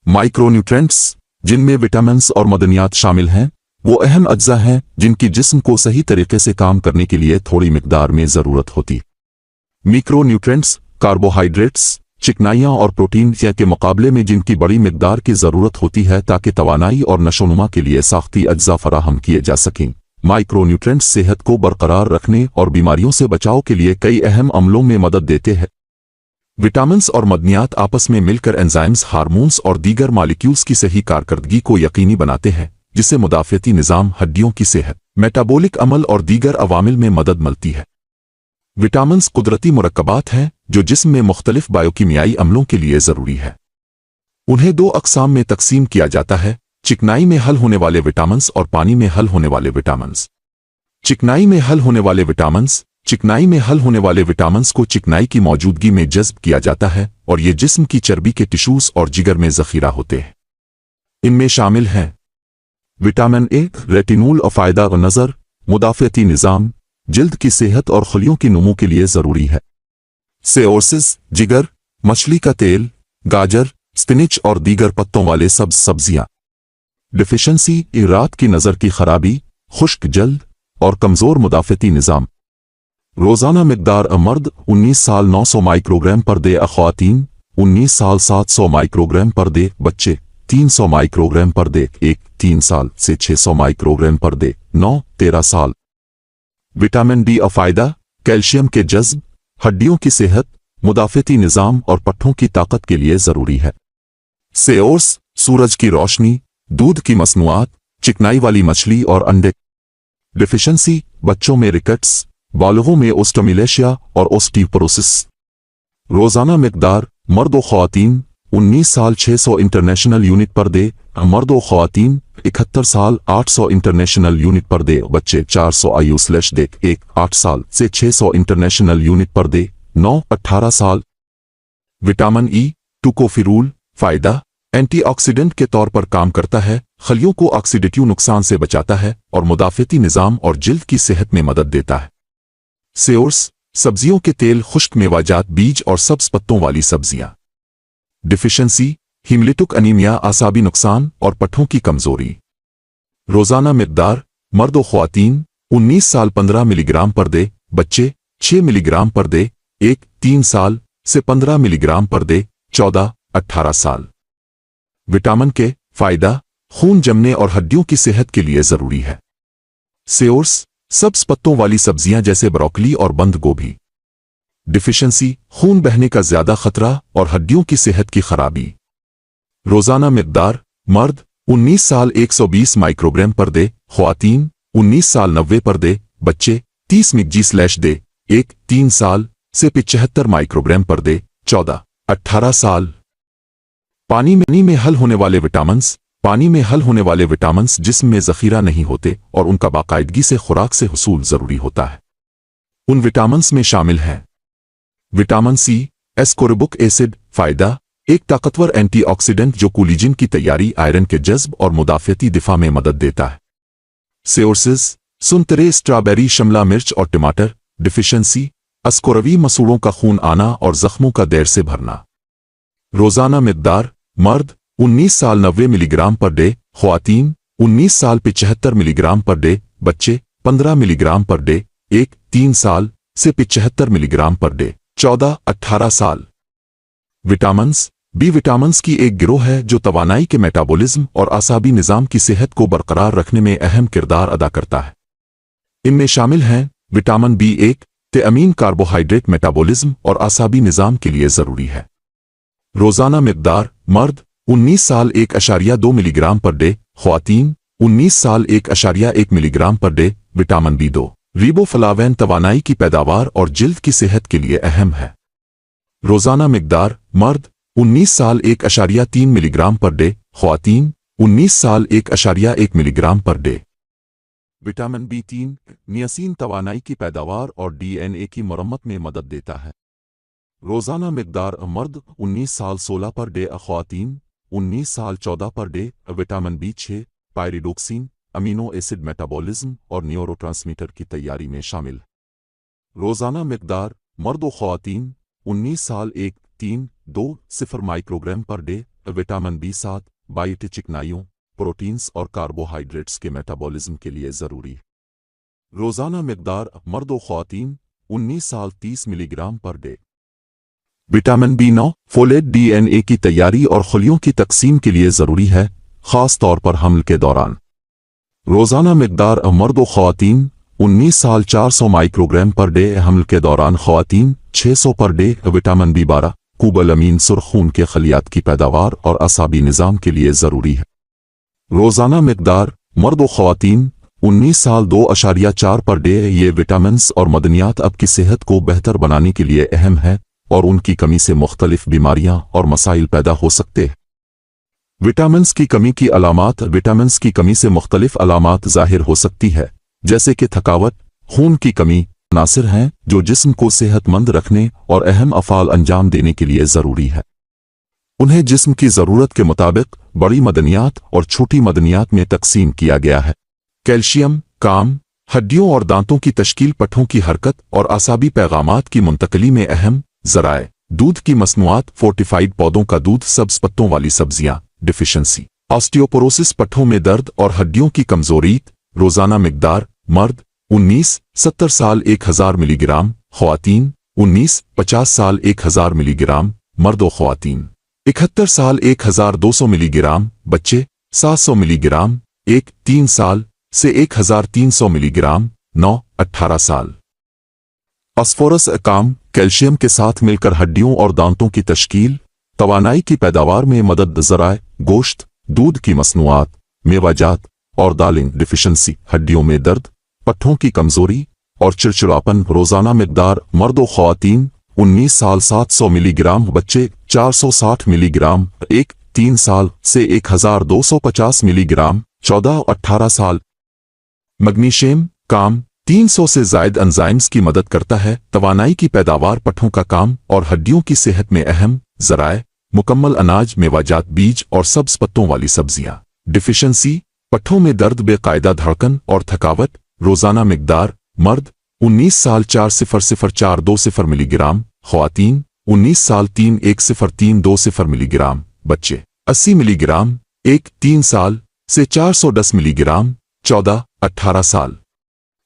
Micronutrients, जिनमें vitamins और मदनियात शामिल हैं, वो अहम अज्जा हैं जिनकी जिस्म को सही तरीके से काम करने के लिए थोड़ी मिकदार में ज़रूरत होती। मिक्रोन्यूट्रेंट्स कार्बोहाइड्रेट्स, चिकनाइयाँ और प्रोटीन के मुकाबले में जिनकी बड़ी मिकदार की ज़रूरत होती है ताकि तवानाई और नशोनुमा के लिए साख्ती अज्जा फराहम किए जा सकें। माइक्रोन्यूट्रेंट्स सेहत को बरकरार रखने और बीमारियों से बचाव के लिए कई अहम अमलों में मदद देते हैं। विटामिन्स और मदनियात आपस में मिलकर एंजाइम्स, हार्मोन्स और दीगर मॉलिक्यूल्स की सही कारकर्दगी को यकीनी बनाते हैं, जिससे मुदाफ़ती निज़ाम, हड्डियों की सेहत, मेटाबॉलिक अमल और दीगर अवामिल में मदद मिलती है। विटामिन्स कुदरती मुरक्कबात हैं जो जिस्म में मुख्तलिफ बायोकीमियाई अमलों के लिए ज़रूरी है। उन्हें दो अक़साम में तकसीम किया जाता है: चिकनाई में हल होने वाले विटामिन्स और पानी में हल होने वाले विटामिन्स। चिकनाई में हल होने वाले विटामिन्स को चिकनाई की मौजूदगी में जज़्ब किया जाता है और ये जिस्म की चर्बी के टिश्यूज़ और जिगर में ज़ख़ीरा होते हैं। इनमें शामिल हैं विटामिन ए, रेटिनूल और फ़ायदा व नज़र, मुदाफ़ती निज़ाम, जिल्द की सेहत और खलियों की नमू के लिए ज़रूरी है। सेओसिस, जिगर, मछली का तेल, गाजर, स्पिनच और दीगर पत्तों वाले सब्जियाँ। डिफिशेंसी, रात की नज़र की खराबी, खुश्क जल्द और कमज़ोर मुदाफ़ती निज़ाम। रोज़ाना मिकदार मर्द 19 साल 900 माइक्रोग्राम पर डे, ख़वातीन 19 साल 700 माइक्रोग्राम पर डे, बच्चे 300 माइक्रोग्राम पर डे, 3 साल से 600 माइक्रोग्राम पर डे, 9-13 साल। विटामिन डी फ़ायदा, कैल्शियम के जज़्ब, हड्डियों की सेहत, मुदाफ़ती निज़ाम और पट्ठों की ताकत के लिए ज़रूरी है। सेओर्स, सूरज की रोशनी, दूध की मसनूआत, चिकनाई वाली मछली और अंडे। डिफिशेंसी, बच्चों में रिकेट्स, बालगों में ओस्टोमिलेशिया और ओस्टियोपोरोसिस। रोज़ाना मिकदार मर्द व ख़वातीन 19 साल 600 इंटरनेशनल यूनिट पर डे, मर्द व ख़वातीन 71 साल 800 इंटरनेशनल यूनिट पर डे, बच्चे 400 IU/डे, 8 साल से 600 इंटरनेशनल यूनिट पर डे, 9-18 साल। विटामिन ई, टोकोफेरोल, फ़ायदा, एंटीऑक्सीडेंट के तौर पर काम करता है, खलियों को ऑक्सीडेटिव नुकसान से बचाता है और मुदाफ़ती निज़ाम और जिल्द की सेहत में मदद देता है। सेओर्स, सब्जियों के तेल, खुश्क मेवाजात, बीज और सब्ज़ पत्तों वाली सब्जियाँ। डिफिशेंसी, हीमोलिटिक अनीमिया, आसाबी नुकसान और पट्ठों की कमज़ोरी। रोज़ाना मिकदार मर्द व ख़वातीन 19 साल 15 मिलीग्राम पर डे, बच्चे 6 मिलीग्राम पर डे, 3 साल से 15 मिलीग्राम पर डे, 14-18 साल। विटामिन के फ़ायदा, खून जमने और हड्डियों की सेहत के लिए ज़रूरी है। सेओर्स, सब्ज़ पत्तों वाली सब्जियां जैसे ब्रोकली और बंद गोभी। डिफिशेंसी, खून बहने का ज़्यादा खतरा और हड्डियों की सेहत की खराबी। रोज़ाना मिकदार मर्द 19 साल 120 माइक्रोग्राम पर डे, ख़वातीन 19 साल 90 पर डे, बच्चे 30 मिग/डे, 3 साल से 75 माइक्रोग्राम पर डे, 14-18 साल। पानी में हल होने वाले विटामिन्स जिस्म में ज़ख़ीरा नहीं होते और उनका बाकायदगी से खुराक से हुसूल ज़रूरी होता है। उन विटामिन्स में शामिल हैं विटामिन सी, एस्कोरिबुक एसिड, फ़ायदा, एक ताकतवर एंटीऑक्सीडेंट जो कोलेजन की तैयारी, आयरन के जज़्ब और मुदाफ़ती दिफा में मदद देता है। सेओर्सिस, संतरे, स्ट्रॉबेरी, शिमला मिर्च और टमाटर। डिफिशेंसी, अस्कोरवी मसूड़ों का खून आना और ज़ख्मों का देर से भरना। रोज़ाना मिकदार मर्द 19 साल 90 मिलीग्राम पर डे, ख़वातीन 19 साल 75 मिलीग्राम पर डे, बच्चे 15 मिलीग्राम पर डे, 3 साल से 75 मिलीग्राम पर डे, 14-18 साल। विटामिन्स, बी विटामिन्स की एक गिरोह है जो तवानाई के मेटाबॉलिज्म और आसाबी निज़ाम की सेहत को बरकरार रखने में अहम किरदार अदा करता है। इनमें शामिल हैं विटामिन B1, तेअमीन, कार्बोहाइड्रेट मेटाबॉलिज्म और आसाबी निज़ाम के लिए ज़रूरी है। रोज़ाना मिकदार मर्द 19 साल 1.2 मिलीग्राम पर डे, ख़वातीन 19 साल 1.1 मिलीग्राम पर डे। विटामिन B2, रिबोफ्लाविन, तवानाई की पैदावार और जिल्द की सेहत के लिए अहम है। रोज़ाना मिकदार मर्द 19 साल 1.3 मिलीग्राम पर डे, ख़वातीन 19 साल 1.1 मिलीग्राम पर डे। विटामिन B3, नियासिन, तवानाई की पैदावार और DNA की मरम्मत में मदद देता है। रोज़ाना मिकदार मर्द 19 साल 16 पर डे, ख़वातीन 19 साल 14 पर day. Vitamin B6, pyridoxine, amino acid metabolism और न्यूरोट्रांसमीटर की तैयारी में शामिल। रोज़ाना मिकदार मर्द व ख़वातीन 19 साल 1-3-2-0 microgram per day. Vitamin B7 biotic चिकनाइयों, प्रोटीन्स और कार्बोहाइड्रेट्स के मेटाबॉलिज्म के लिए ज़रूरी है। रोज़ाना मिकदार मर्द व ख़वातीन 19 साल 30 मिलीग्राम पर day. Vitamin B9 folate DNA की तैयारी और खलियों की तकसीम के लिए ज़रूरी है, ख़ास तौर पर हमल के दौरान। रोज़ाना मिकदार मर्द व ख़वातीन 19 साल 400 माइक्रोग्राम पर डे, हमल के दौरान ख़वातीन 600 पर डे। विटामिन B12 कोबालामीन सुर्ख खून के खलियात की पैदावार और असाबी निज़ाम के लिए ज़रूरी है। रोज़ाना मिकदार मर्द व ख़वातीन 19 साल 2.4 पर डे। ये विटामिन्स और मदनियात आपकी सेहत को बेहतर बनाने के लिए अहम है और उनकी कमी से मुख्तलिफ बीमारियां और मसाइल पैदा हो सकते हैं। विटामिन्स की कमी की अलामात। विटामिन्स की कमी से मुख्तलिफ अलामात ज़ाहिर हो सकती है, जैसे कि थकावट, खून की कमी। अनासिर हैं जो जिस्म को सेहतमंद रखने और अहम अफ़ाल अंजाम देने के लिए ज़रूरी है। उन्हें जिस्म की ज़रूरत के मुताबिक बड़ी मदनियात और छोटी मदनियात में तकसीम किया गया है। कैल्शियम काम हड्डियों और दांतों की तश्कील, पट्ठों की हरकत और आसाबी पैगामात की मुंतकली में अहम ज़राए। दूध की मसनूआत, फोर्टिफाइड पौधों का दूध, सब्ज़ पत्तों वाली सब्जियां। डिफिशेंसी ऑस्टियोपोरोसिस, पट्ठों में दर्द और हड्डियों की कमजोरी। रोज़ाना मिकदार मर्द 19 70 साल 1000 मिलीग्राम, ख़वातीन 19 50 साल 1000 मिलीग्राम। मर्द व ख़वातीन 71 साल 1200 मिलीग्राम। बच्चे 700 मिलीग्राम 3 साल से 1300 मिलीग्राम 9-18 साल। फास्फोरस काम कैल्शियम के साथ मिलकर हड्डियों और दांतों की तश्कील, तवानाई की पैदावार में मदद। ज़राए गोश्त, दूध की मसनूआत, मेवाजात और दालें। डिफिशेंसी हड्डियों में दर्द, पट्ठों की कमजोरी और चिड़चिड़ापन। रोज़ाना मिकदार मर्द व ख़वातीन 19 साल 700 मिलीग्राम। बच्चे 460 मिलीग्राम 3 साल से 1250 मिलीग्राम 14-18 साल। मैग्नीशियम काम 300 से ज़ायद एंजाइम्स की मदद करता है, तवानाई की पैदावार, पट्ठों का काम और हड्डियों की सेहत में अहम। ज़राए मुकम्मल अनाज, मेवाजात, बीज और सब्ज़ पत्तों वाली सब्जियां। डिफिशेंसी पट्ठों में दर्द, बेकायदा धड़कन और थकावट। रोज़ाना मिकदार मर्द 19 साल 400-420 मिलीग्राम, ख़वातीन 19 साल 310-320 मिलीग्राम। बच्चे 80 मिलीग्राम 3 साल से 410 मिलीग्राम 14-18 साल।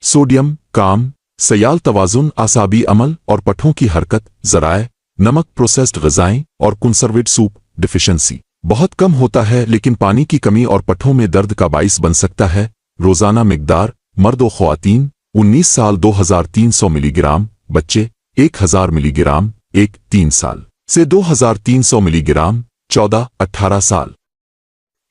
सोडियम काम सयाल, तवाज़ुन, आसाबी अमल और पट्ठों की हरकत। ज़राए नमक, प्रोसेस्ड ग़िज़ाएं और कंसर्वेड सूप। डिफिशेंसी बहुत कम होता है लेकिन पानी की कमी और पट्ठों में दर्द का बाइस बन सकता है। रोज़ाना मिकदार मर्द व ख़वातीन 19 साल 2300 मिलीग्राम। बच्चे 1000 मिलीग्राम 3 साल से 2300 मिलीग्राम 14-18 साल।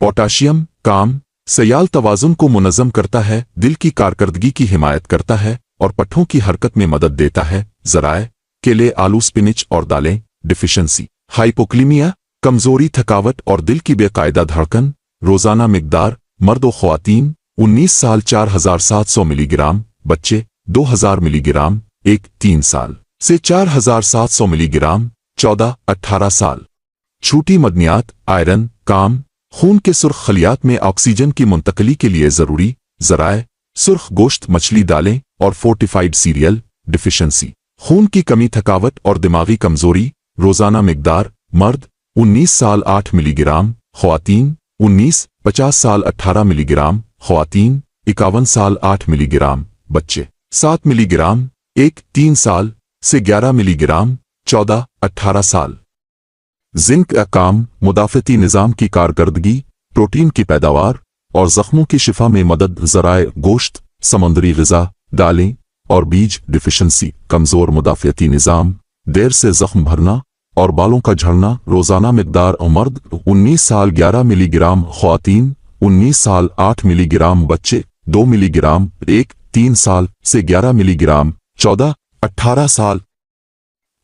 पोटाशियम काम सयाल, तवाज़ुन को मुनज़्ज़म करता है, दिल की कारकर्दगी की हिमायत करता है और पट्ठों की हरकत में मदद देता है। ज़राए केले, आलू, स्पिनिच और दालें। डिफिशेंसी हाइपोक्लीमिया कमजोरी, थकावट और दिल की बेकायदा धड़कन। रोज़ाना मिकदार मर्द व ख़वातीन 19 साल 4700 मिलीग्राम। बच्चे 2000 मिलीग्राम 3 साल से 4700 मिलीग्राम 14-18 साल। छोटी मदनियात आयरन काम खून के सुर्ख खलियात में ऑक्सीजन की मुंतकली के लिए ज़रूरी। ज़राए सुर्ख गोश्त, मछली, दालें और फोर्टिफाइड सीरियल। डिफिशेंसी खून की कमी, थकावट और दिमागी कमजोरी। रोज़ाना मिकदार मर्द 19 साल 8 मिलीग्राम, ख़वातीन 19 50 साल 18 मिलीग्राम। ख़वातीन 51 साल 8 मिलीग्राम। बच्चे 7 मिलीग्राम 3 साल से 11 मिलीग्राम 14-18 साल। जिंक काम मुदाफ़ती निज़ाम की कारकर्दगी, प्रोटीन की पैदावार और ज़ख्मों की शिफा में मदद। ज़राए गोश्त, समुद्री ग़िज़ा, दालें और बीज। डिफिशेंसी कमज़ोर मुदाफ़ती निज़ाम, देर से ज़ख्म भरना और बालों का झड़ना। रोज़ाना मिकदार मर्द 19 साल 11 मिलीग्राम, ख़वातीन 19 साल 8 मिलीग्राम। बच्चे 2 मिलीग्राम 3 साल से 11 मिलीग्राम 14-18 साल।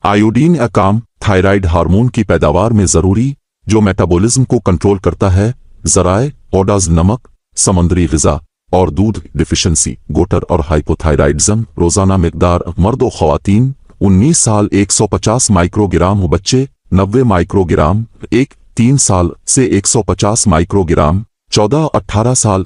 आयोडीन काम थायराइड हार्मोन की पैदावार में ज़रूरी, जो मेटाबॉलिज्म को कंट्रोल करता है। ज़राए ओडाज, नमक, समुद्री ग़िज़ा और दूध। डिफिशेंसी गोटर और हाइपोथायराइडिज्म। रोज़ाना मिकदार मर्द व ख़वातीन 19 साल 150 माइक्रोग्राम। बच्चे 90 माइक्रोग्राम 3 साल से 150 माइक्रोग्राम 14-18 साल।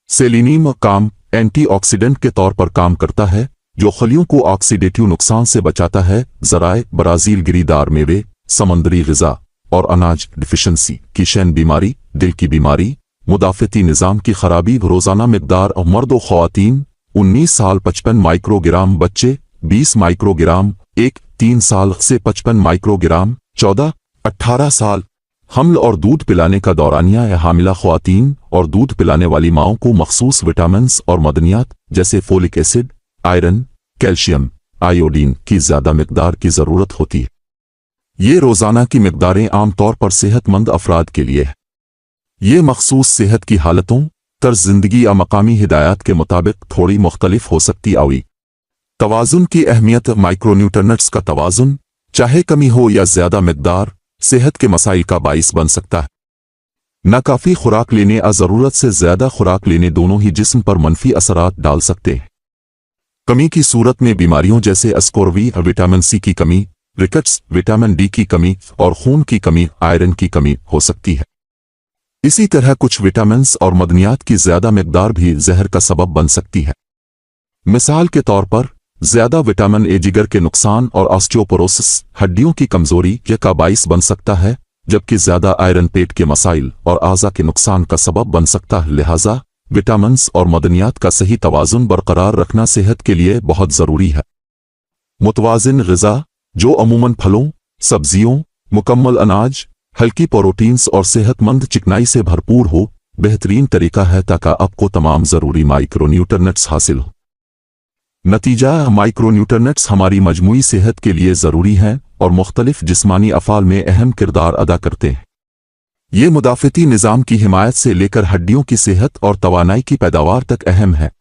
सेलेनियम काम एंटीऑक्सीडेंट के तौर पर काम करता है, जो खलियों को ऑक्सीडेटिव नुकसान से बचाता है। ज़राए ब्राज़ील, गिरीदार मेवे, समुद्री ग़िज़ा और अनाज डिफिशेंसी, किशन बीमारी, दिल की बीमारी, मुदाफ़ती निज़ाम की खराबी। रोज़ाना मिकदार मर्द व ख़वातीन 19 साल 55 माइक्रोग्राम, बच्चे 20 माइक्रोग्राम, 1-3 साल से 55 माइक्रोग्राम, 14-18 साल। हमल और दूध पिलाने का दौरानिया या हामिला ख़वातीन और दूध पिलाने वाली माओं को मखसूस विटामिन्स और मदनियात जैसे folic acid, iron, calcium, iodine की ज़्यादा मिकदार की ज़रूरत होती है। ये रोज़ाना की मिकदारें आमतौर पर सेहतमंद अफराद के लिए है। ये मखसूस सेहत की हालतों, तर्ज ज़िंदगी या मकामी हिदायत के मुताबिक थोड़ी मुख्तलिफ हो सकती आवी। तवाज़ुन की अहमियत। माइक्रोन्यूट्रिएंट्स का तवाज़ुन, चाहे कमी हो या ज़्यादा मिकदार, सेहत के मसाइल का बाइस बन सकता है। नाकाफ़ी खुराक लेने या ज़रूरत से ज़्यादा खुराक लेने दोनों ही जिस्म पर मनफी असरात डाल सकते हैं। कमी की सूरत में बीमारियों जैसे अस्कोरवी, विटामिन सी की कमी, रिकेट्स, विटामिन डी की कमी और खून की कमी, आयरन की कमी हो सकती है। इसी तरह कुछ विटामिन्स और मदनियात की ज़्यादा मिकदार भी जहर का सबब बन सकती है। मिसाल के तौर पर ज़्यादा विटामिन ए जिगर के नुकसान और ऑस्टियोपोरोसिस, हड्डियों की कमज़ोरी का बाइस बन सकता है, जबकि ज़्यादा आयरन पेट के मसाइल और आज़ा के नुकसान का सबब बन सकता है। लिहाजा विटामिन्स और मदनियात का सही तवाज़ुन बरकरार रखना सेहत के लिए बहुत ज़रूरी है। मुतवाज़िन ग़िज़ा, जो अमूमन फलों, सब्जियों, मुकम्मल अनाज, हल्की प्रोटीन्स और सेहतमंद चिकनाई से भरपूर हो, बेहतरीन तरीका है ताकि आपको तमाम ज़रूरी माइक्रोन्यूट्रिएंट्स हासिल हो। नतीजा, माइक्रोन्यूट्रिएंट्स हमारी मजमूई सेहत के लिए ज़रूरी हैं और मुख्तलिफ जिस्मानी अफ़ाल में अहम किरदार अदा करते हैं। ये मुदाफ़ती निज़ाम की हिमायत से लेकर हड्डियों की सेहत और तवानाई की पैदावार तक अहम है।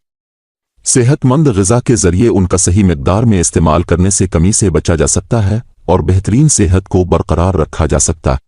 सेहतमंद ग़िज़ा के ज़रिए उनका सही मिकदार में इस्तेमाल करने से कमी से बचा जा सकता है और बेहतरीन सेहत को बरकरार रखा जा सकता है।